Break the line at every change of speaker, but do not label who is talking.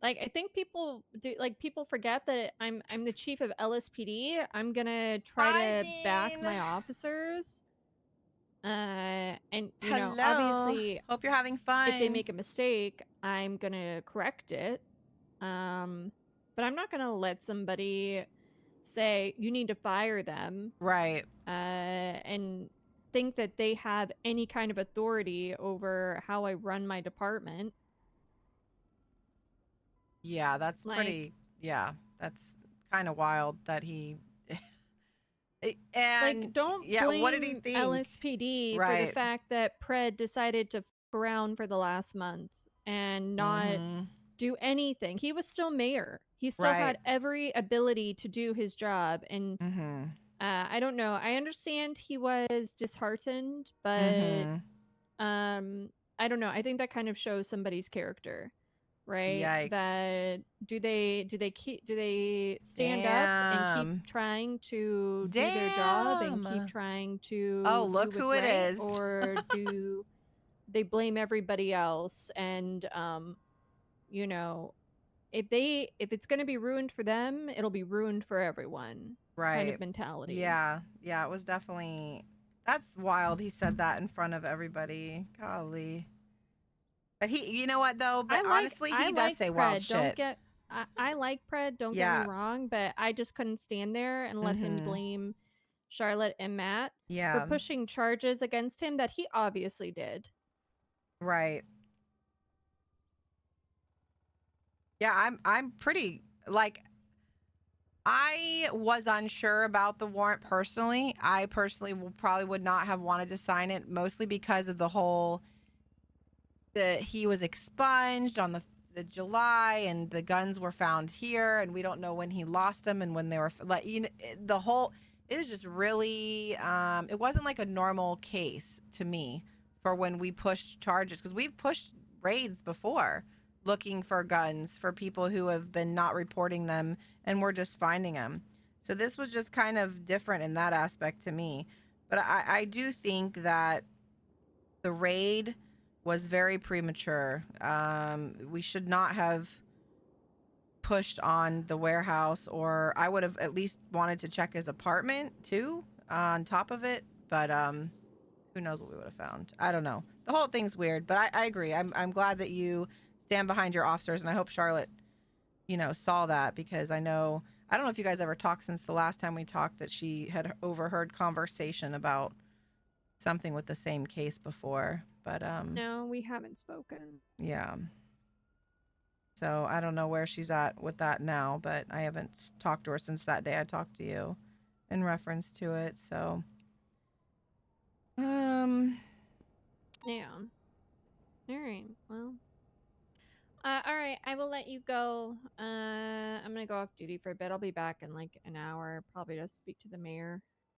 Like, I think people forget that I'm the chief of LSPD. I'm gonna try to back
Hiding.
my officers. And
Hello.
obviously,
Hope you're having
if they
fun.
make a mistake, I'm gonna correct it. Um, but I'm not gonna let somebody say you need to fire them,
Right.
and think that they have any kind of authority over how I run my department.
Yeah, that's
Like,
pretty. Yeah, that's kind of wild that he. And
don't
yeah, what did he
blame
think?
LSPD for the
Right.
fact that Pred decided to f around for the last month and not
Mm-hmm.
do anything. He was still mayor. He still
Right.
had every ability to do his job. And
Mm-hmm.
I don't know. I understand he was disheartened, but
Mm-hmm.
I don't know. I think that kind of shows somebody's character, right?
Yikes.
That do they stand up and keep
Damn.
trying to do their job and keep
Damn.
trying
Oh,
to do
look who
what's
it
right,
is.
or do they blame everybody else? And you know, if it's going to be ruined for them, it'll be ruined for everyone, kind of
Right.
mentality.
Yeah. Yeah, it was definitely. That's wild. He said that in front of everybody. Golly. But he, you know what though? But honestly,
I
he does
like
say wild
Pred.
shit.
I like Pred, don't get me
Yeah.
wrong, but I just couldn't stand there and let him
Mm-hmm.
blame Charlotte and Matt for
Yeah.
pushing charges against him that he obviously did.
Right. Yeah, I'm pretty like I was unsure about the warrant personally. I personally probably would not have wanted to sign it, mostly because of the whole that he was expunged on the July and the guns were found here and we don't know when he lost them and when they were like the whole it is just really it wasn't like a normal case to me for when we pushed charges because we've pushed raids before looking for guns for people who have been not reporting them and we're just finding them. So this was just kind of different in that aspect to me. But I do think that the raid was very premature. We should not have pushed on the warehouse, or I would have at least wanted to check his apartment too on top of it. But who knows what we would have found? I don't know. The whole thing's weird, but I agree. I'm glad that you stand behind your officers, and I hope Charlotte, saw that because I don't know if you guys ever talked since the last time we talked that she had overheard conversation about something with the same case before. But
No, we haven't spoken.
yeah. So I don't know where she's at with that now, but I haven't talked to her since that day I talked to you in reference to it. So um
Yeah. All right. Well, all right. I will let you go. I'm gonna go off duty for a bit. I'll be back in like an hour, probably to speak to the mayor.